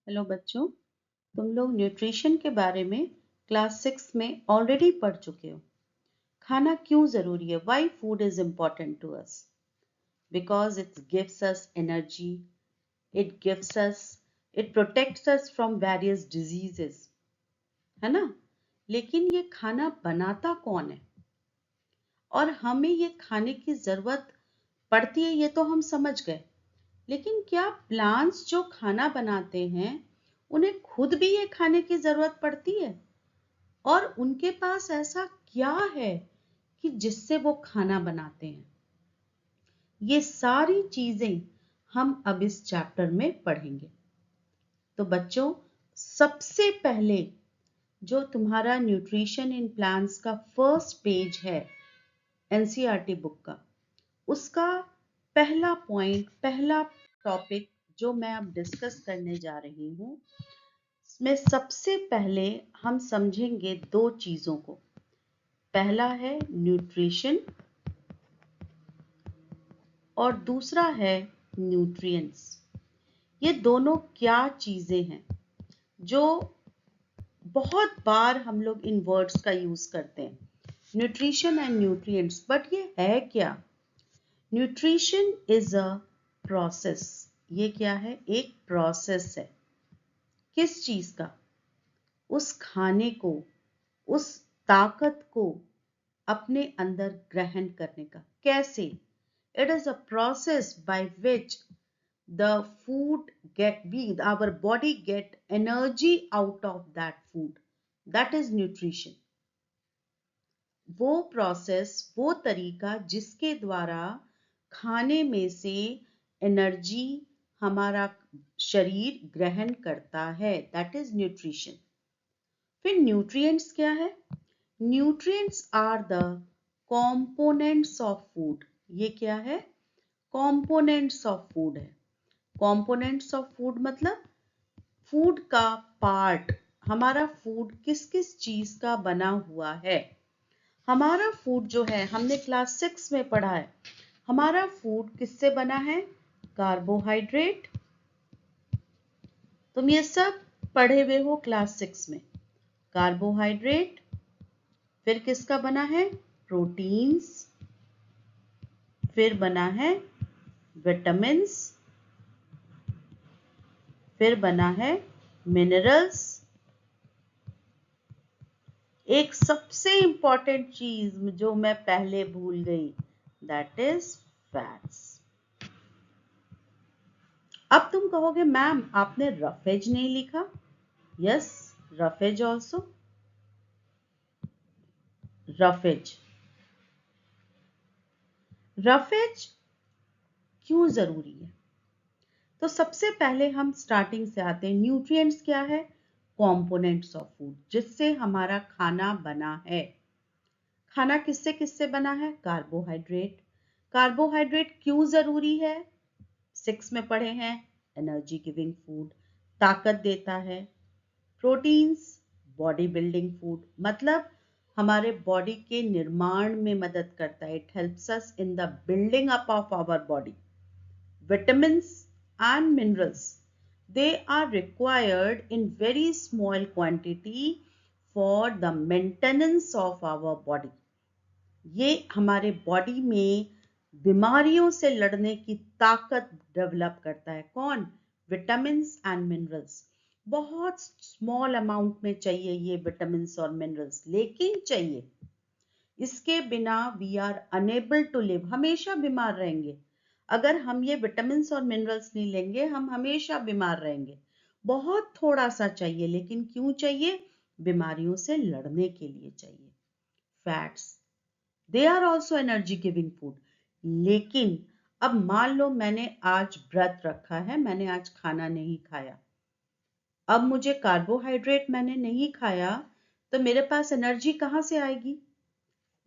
Hello बच्चों, तुम लोग न्यूट्रिशन के बारे में क्लास 6 में ऑलरेडी पढ़ चुके हो। खाना क्यों जरूरी है? Why food is important to us? Because it gives us energy, it gives us, it protects us from various diseases, है ना? लेकिन ये खाना बनाता कौन है और हमें ये खाने की जरूरत पड़ती है, ये तो हम समझ गए। लेकिन क्या प्लांट्स जो खाना बनाते हैं उन्हें खुद भी ये खाने की जरूरत पड़ती है? और उनके पास ऐसा क्या है कि जिससे वो खाना बनाते हैं? ये सारी चीजें हम अब इस चैप्टर में पढ़ेंगे। तो बच्चों, सबसे पहले जो तुम्हारा न्यूट्रिशन इन प्लांट्स का फर्स्ट पेज है एनसीईआरटी बुक का, उसका पहला पॉइंट, पहला टॉपिक जो मैं अब डिस्कस करने जा रही हूं, इसमें सबसे पहले हम समझेंगे दो चीजों को। पहला है न्यूट्रिशन और दूसरा है न्यूट्रिएंट्स। ये दोनों क्या चीजें हैं जो बहुत बार हम लोग इन वर्ड्स का यूज करते हैं, न्यूट्रिशन एंड न्यूट्रिएंट्स, बट ये है क्या? Nutrition is a process. ये क्या है? एक प्रोसेस है। किस चीज का? उस खाने को, उस ताकत को अपने अंदर ग्रहण करने का। कैसे? It is a process by which the food our body get energy out of that food. That is nutrition. वो प्रोसेस, वो तरीका जिसके द्वारा खाने में से एनर्जी हमारा शरीर ग्रहण करता है, दैट इज न्यूट्रिशन। फिर न्यूट्रिएंट्स क्या है? Nutrients are the components of food. ये क्या है? कॉम्पोनेंट्स ऑफ फूड है। कॉम्पोनेंट्स ऑफ फूड मतलब फूड का पार्ट। हमारा फूड किस किस चीज का बना हुआ है? हमारा फूड जो है, हमने क्लास 6 में पढ़ा है, हमारा फूड किससे बना है? कार्बोहाइड्रेट। तुम ये सब पढ़े हुए हो क्लास 6 में। कार्बोहाइड्रेट, फिर किसका बना है? प्रोटीन्स, फिर बना है विटामिन्स, फिर बना है मिनरल्स। एक सबसे इंपॉर्टेंट चीज जो मैं पहले भूल गई, दैट इज फैट्स। अब तुम कहोगे मैम आपने रफेज नहीं लिखा। Yes, roughage also. Roughage roughage क्यों जरूरी है? तो सबसे पहले हम स्टार्टिंग से आते हैं। न्यूट्रिएंट्स क्या है? कंपोनेंट्स ऑफ फूड, जिससे हमारा खाना बना है। खाना किससे किससे बना है? कार्बोहाइड्रेट। कार्बोहाइड्रेट क्यों जरूरी है? 6 में पढ़े हैं, एनर्जी गिविंग फूड, ताकत देता है। प्रोटीन्स, बॉडी बिल्डिंग फूड, मतलब हमारे बॉडी के निर्माण में मदद करता है। It helps us in the building up of our body. Vitamins and minerals, they are required in very small quantity for the maintenance of our body. ये हमारे बॉडी में बीमारियों से लड़ने की ताकत डेवलप करता है। कौन? Vitamins and minerals. बहुत स्मॉल अमाउंट में चाहिए ये विटामिन्स और मिनरल्स, लेकिन चाहिए। इसके बिना we are unable to live, हमेशा बीमार रहेंगे। अगर हम ये विटामिन्स और मिनरल्स नहीं लेंगे, हम हमेशा बीमार रहेंगे। बहुत थोड़ा सा चाहिए, लेकिन क्यों चाहिए? बीमारियों से लड़ने के लिए चाहिए। Fats, they are also energy giving food. लेकिन अब मान लो मैंने आज व्रत रखा है, मैंने आज खाना नहीं खाया, अब मुझे कार्बोहाइड्रेट मैंने नहीं खाया, तो मेरे पास एनर्जी कहां से आएगी?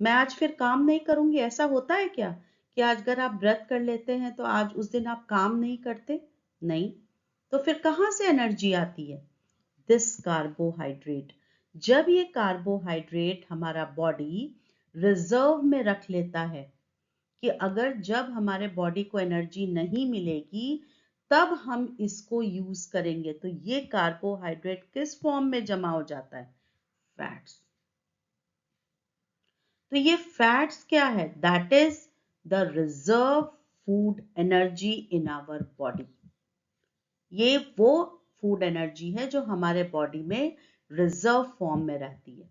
मैं आज फिर काम नहीं करूंगी। ऐसा होता है क्या कि आज अगर आप व्रत कर लेते हैं तो आज उस दिन आप काम नहीं करते? नहीं। तो फिर कहां से एनर्जी आती है? This carbohydrate. जब ये कार्बोहाइड्रेट हमारा बॉडी रिजर्व में रख लेता है कि अगर जब हमारे बॉडी को एनर्जी नहीं मिलेगी, तब हम इसको यूज करेंगे। तो ये कार्बोहाइड्रेट किस फॉर्म में जमा हो जाता है? फैट्स। तो ये फैट्स क्या है? That is the reserve food energy in our body. ये वो फूड एनर्जी है जो हमारे बॉडी में रिजर्व फॉर्म में रहती है।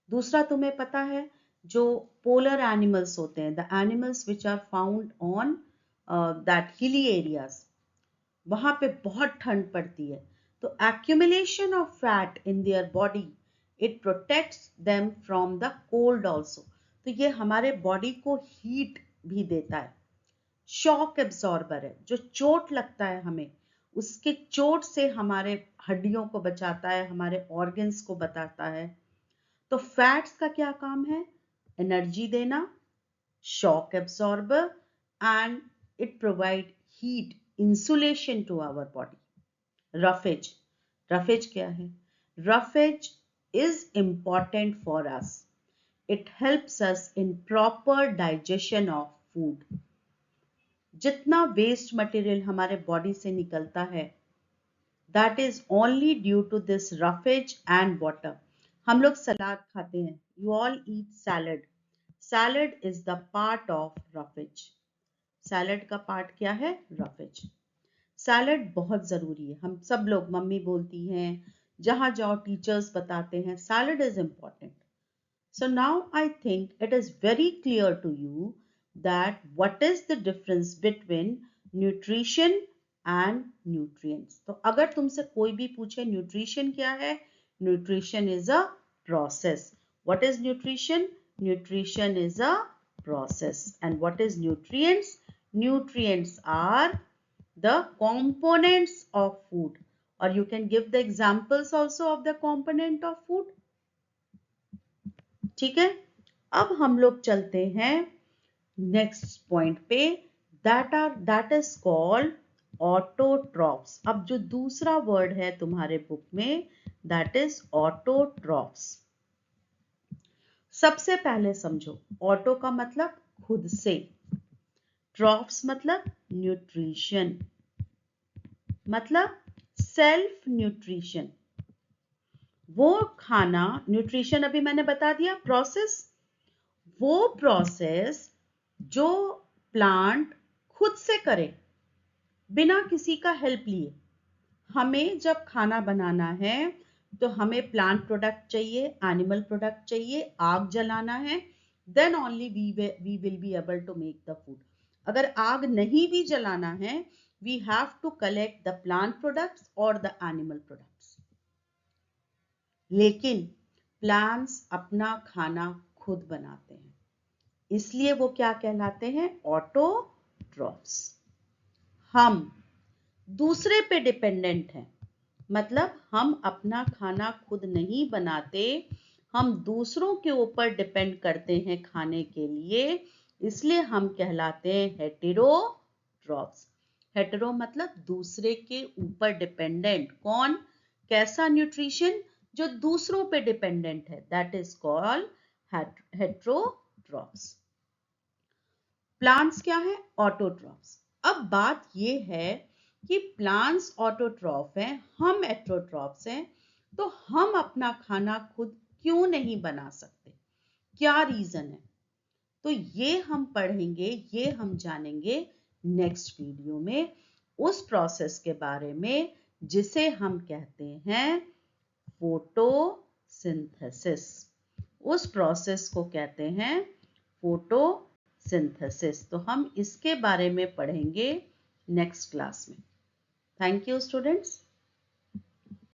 दूसरा तुम्हें पता है, जो पोलर एनिमल्स होते हैं, the animals which are found on that hilly areas, वहां पे बहुत ठंड पड़ती है। तो accumulation of fat in their body, it protects them from the cold also. तो ये हमारे बॉडी को हीट भी देता है। शॉक एब्जॉर्बर है, जो चोट लगता है हमें, उसके चोट से हमारे हड्डियों को बचाता है, हमारे ऑर्गन्स को बताता है। तो फैट्स का क्या काम है? एनर्जी देना, shock absorber, and it provide heat, insulation to our body. Roughage, roughage क्या है? Roughage is important for us. It helps us in proper digestion of food. जितना वेस्ट मटेरियल हमारे बॉडी से निकलता है, दैट इज ओनली ड्यू टू दिस रफेज एंड वाटर। हम लोग सलाद खाते हैं, you all eat salad. Salad is the part of roughage. Salad का पार्ट क्या है? रफेज। सैलड बहुत जरूरी है। हम सब लोग, मम्मी बोलती हैं, जहां जाओ टीचर्स बताते हैं, salad is important. So now I think it is very clear to you that what is the difference between nutrition and nutrients. तो अगर तुमसे कोई भी पूछे nutrition क्या है? Nutrition is a process. What is nutrition? Nutrition is a process. And what is nutrients? Nutrients are the components of food. Or you can give the examples also of the component of food. ठीक है, अब हम लोग चलते हैं next point पे, that is called autotrophs. अब जो दूसरा वर्ड है तुम्हारे बुक में, दैट इज ऑटोट्रॉफ्स। सबसे पहले समझो, ऑटो का मतलब खुद से, ट्रॉफ्स मतलब न्यूट्रिशन, मतलब सेल्फ न्यूट्रिशन। वो खाना, न्यूट्रिशन अभी मैंने बता दिया, प्रोसेस, वो प्रोसेस जो प्लांट खुद से करे बिना किसी का हेल्प लिए। हमें जब खाना बनाना है तो हमें प्लांट प्रोडक्ट चाहिए, एनिमल प्रोडक्ट चाहिए, आग जलाना है, then only we will be able to make the food. अगर आग नहीं भी जलाना है, we have to collect the plant products और द एनिमल प्रोडक्ट्स। लेकिन प्लांट्स अपना खाना खुद बनाते हैं, इसलिए वो क्या कहलाते हैं? ऑटोट्रॉफ्स। हम दूसरे पे डिपेंडेंट हैं, मतलब हम अपना खाना खुद नहीं बनाते, हम दूसरों के ऊपर डिपेंड करते हैं खाने के लिए, इसलिए हम कहलाते हैं हेटेरोट्रॉफ्स। हेटेरो मतलब दूसरे के ऊपर डिपेंडेंट। कौन? कैसा न्यूट्रिशन? जो दूसरों पे डिपेंडेंट है, that is called heterotrophs. Plants क्या है? ऑटोट्रॉफ्स। अब बात ये है कि प्लांट्स ऑटोट्रॉफ हैं, हम हेटेरोट्रॉफ्स हैं, तो हम अपना खाना खुद क्यों नहीं बना सकते? क्या रीजन है? तो ये हम पढ़ेंगे, ये हम जानेंगे नेक्स्ट वीडियो में, उस प्रोसेस के बारे में जिसे हम कहते हैं फोटोसिंथेसिस। उस प्रोसेस को कहते हैं फोटोसिंथेसिस। तो हम इसके बारे में पढ़ेंगे नेक्स्ट क्लास में। Thank you students.